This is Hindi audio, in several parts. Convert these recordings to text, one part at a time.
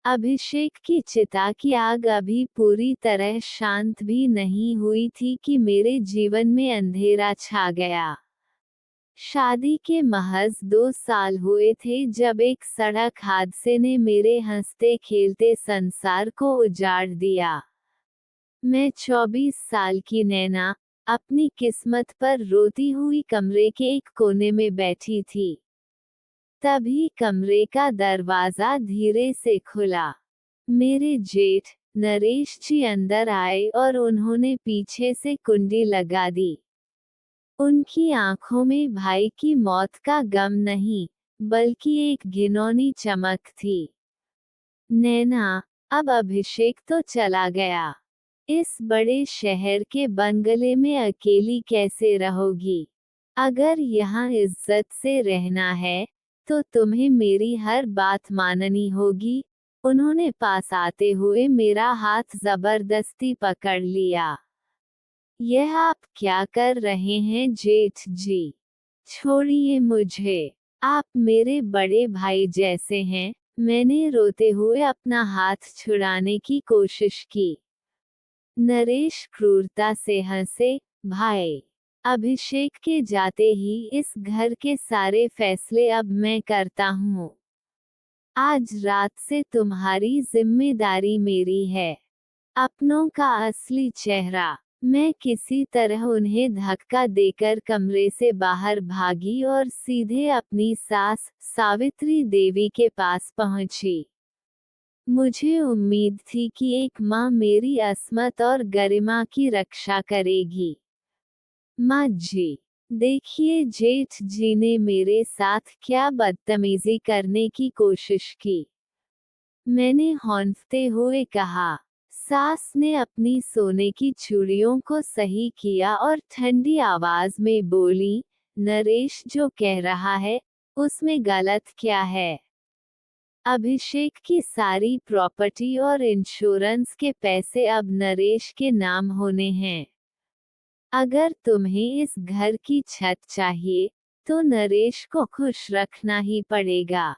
अभिषेक की चिता की आग अभी पूरी तरह शांत भी नहीं हुई थी कि मेरे जीवन में अंधेरा छा गया। शादी के महज 2 साल हुए थे जब एक सड़क हादसे ने मेरे हंसते खेलते संसार को उजाड़ दिया। मैं 24 साल की नैना अपनी किस्मत पर रोती हुई कमरे के एक कोने में बैठी थी। तभी कमरे का दरवाजा धीरे से खुला। मेरे जेठ नरेश जी अंदर आए और उन्होंने पीछे से कुंडी लगा दी। उनकी आंखों में भाई की मौत का गम नहीं, बल्कि एक घिनौनी चमक थी। नैना, अब अभिषेक तो चला गया। इस बड़े शहर के बंगले में अकेली कैसे रहोगी? अगर यहाँ इज्जत से रहना है, तो तुम्हें मेरी हर बात माननी होगी। उन्होंने पास आते हुए मेरा हाथ जबरदस्ती पकड़ लिया। यह आप क्या कर रहे हैं जेठ जी? छोड़िए मुझे। आप मेरे बड़े भाई जैसे हैं। मैंने रोते हुए अपना हाथ छुड़ाने की कोशिश की। नरेश क्रूरता से हंसे, भाई, अभिषेक के जाते ही इस घर के सारे फैसले अब मैं करता हूँ। आज रात से तुम्हारी जिम्मेदारी मेरी है। अपनों का असली चेहरा। मैं किसी तरह उन्हें धक्का देकर कमरे से बाहर भागी और सीधे अपनी सास सावित्री देवी के पास पहुंची। मुझे उम्मीद थी कि एक माँ मेरी अस्मत और गरिमा की रक्षा करेगी। माँ जी, देखिए जेठ जी ने मेरे साथ क्या बदतमीजी करने की कोशिश की। मैंने हौंफते हुए कहा। सास ने अपनी सोने की चूड़ियों को सही किया और ठंडी आवाज में बोली, नरेश जो कह रहा है, उसमें गलत क्या है? अभिषेक की सारी प्रॉपर्टी और इंश्योरेंस के पैसे अब नरेश के नाम होने हैं। अगर तुम्हें इस घर की छत चाहिए, तो नरेश को खुश रखना ही पड़ेगा।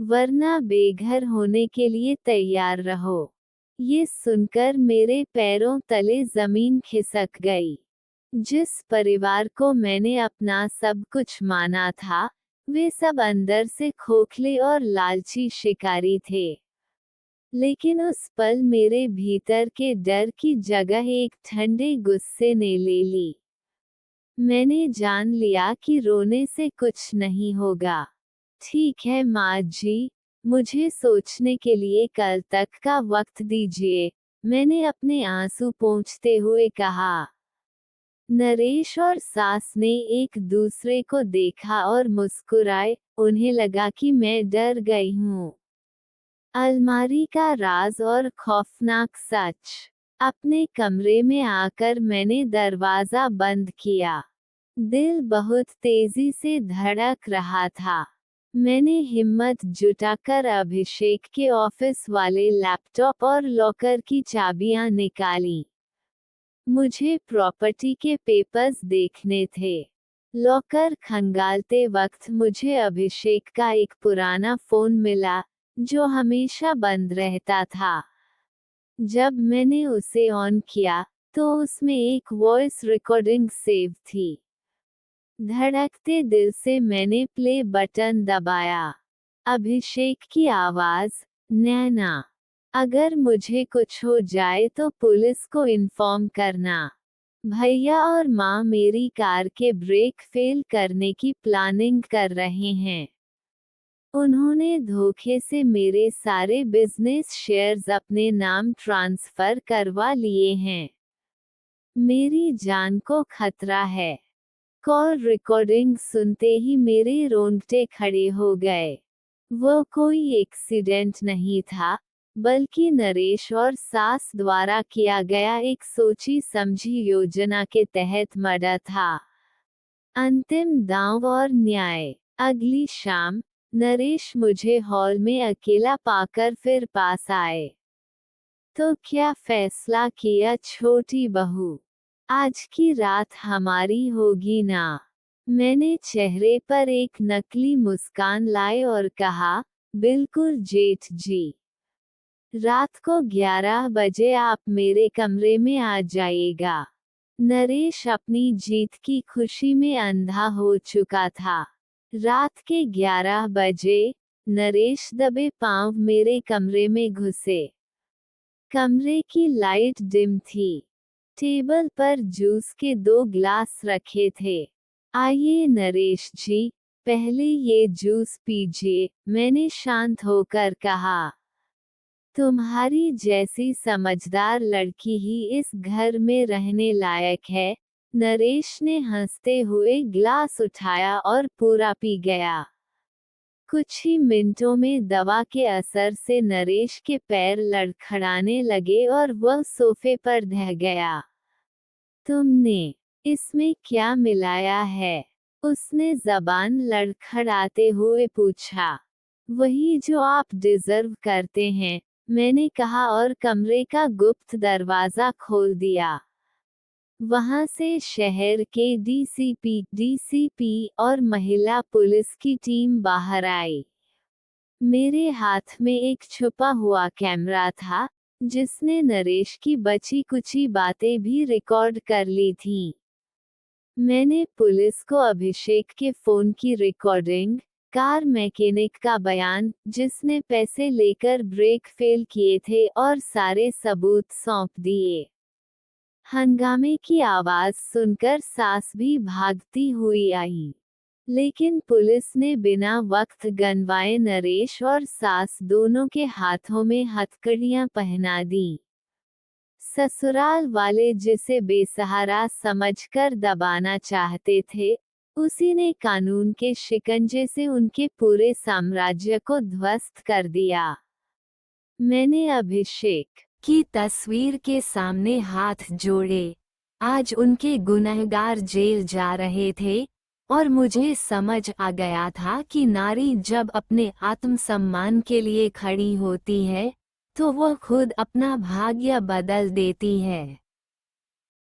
वरना बेघर होने के लिए तैयार रहो। ये सुनकर मेरे पैरों तले जमीन खिसक गई। जिस परिवार को मैंने अपना सब कुछ माना था, वे सब अंदर से खोखले और लालची शिकारी थे। लेकिन उस पल मेरे भीतर के डर की जगह एक ठंडे गुस्से ने ले ली। मैंने जान लिया कि रोने से कुछ नहीं होगा। ठीक है माँ जी, मुझे सोचने के लिए कल तक का वक्त दीजिए, मैंने अपने आंसू पोंछते हुए कहा। नरेश और सास ने एक दूसरे को देखा और मुस्कुराए। उन्हें लगा कि मैं डर गई हूँ। अलमारी का राज और खौफनाक सच। अपने कमरे में आकर मैंने दरवाजा बंद किया। दिल बहुत तेजी से धड़क रहा था। मैंने हिम्मत जुटाकर अभिषेक के ऑफिस वाले लैपटॉप और लॉकर की चाबियां निकाली। मुझे प्रॉपर्टी के पेपर्स देखने थे। लॉकर खंगालते वक्त मुझे अभिषेक का एक पुराना फोन मिला, जो हमेशा बंद रहता था। जब मैंने उसे ऑन किया, तो उसमें एक वॉइस रिकॉर्डिंग सेव थी। धड़कते दिल से मैंने प्ले बटन दबाया। अभिषेक की आवाज, नैना, अगर मुझे कुछ हो जाए तो पुलिस को इन्फॉर्म करना। भैया और माँ मेरी कार के ब्रेक फेल करने की प्लानिंग कर रहे हैं। उन्होंने धोखे से मेरे सारे बिजनेस शेयर्स अपने नाम ट्रांसफर करवा लिए हैं। मेरी जान को खतरा है। कॉल रिकॉर्डिंग सुनते ही मेरे रोंगटे खड़े हो गए। वो कोई एक्सीडेंट नहीं था, बल्कि नरेश और सास द्वारा किया गया एक सोची समझी योजना के तहत मर्डर था। अंतिम दांव और न्याय। अगली शाम, नरेश मुझे हॉल में अकेला पाकर फिर पास आए। तो क्या फैसला किया छोटी बहू? आज की रात हमारी होगी ना? मैंने चेहरे पर एक नकली मुस्कान लाई और कहा, बिल्कुल जेठ जी। रात को 11 बजे आप मेरे कमरे में आ जाइएगा। नरेश अपनी जीत की खुशी में अंधा हो चुका था। रात के 11 बजे नरेश दबे पांव मेरे कमरे में घुसे। कमरे की लाइट डिम थी। टेबल पर जूस के 2 गिलास रखे थे। आइए नरेश जी, पहले ये जूस पीजिए, मैंने शांत होकर कहा। तुम्हारी जैसी समझदार लड़की ही इस घर में रहने लायक है। नरेश ने हंसते हुए गिलास उठाया और पूरा पी गया। कुछ ही मिनटों में दवा के असर से नरेश के पैर लड़खड़ाने लगे और वह सोफे पर ढह गया। तुमने इसमें क्या मिलाया है? उसने जबान लड़खड़ाते हुए पूछा। वही जो आप डिजर्व करते हैं, मैंने कहा और कमरे का गुप्त दरवाजा खोल दिया। वहां से शहर के डीसीपी और महिला पुलिस की टीम बाहर आई। मेरे हाथ में एक छुपा हुआ कैमरा था, जिसने नरेश की बची कुची बातें भी रिकॉर्ड कर ली थीं। मैंने पुलिस को अभिषेक के फोन की रिकॉर्डिंग, कार मैकेनिक का बयान जिसने पैसे लेकर ब्रेक फेल किए थे और सारे सबूत सौंप दिए। हंगामे की आवाज सुनकर सास भी भागती हुई आई, लेकिन पुलिस ने बिना वक्त गंवाए नरेश और सास दोनों के हाथों में हथकड़ियां पहना दी। ससुराल वाले जिसे बेसहारा समझकर दबाना चाहते थे, उसी ने कानून के शिकंजे से उनके पूरे साम्राज्य को ध्वस्त कर दिया। मैंने अभिषेक की तस्वीर के सामने हाथ जोड़े। आज उनके गुनहगार जेल जा रहे थे, और मुझे समझ आ गया था कि नारी जब अपने आत्मसम्मान के लिए खड़ी होती है, तो वह खुद अपना भाग्य बदल देती है।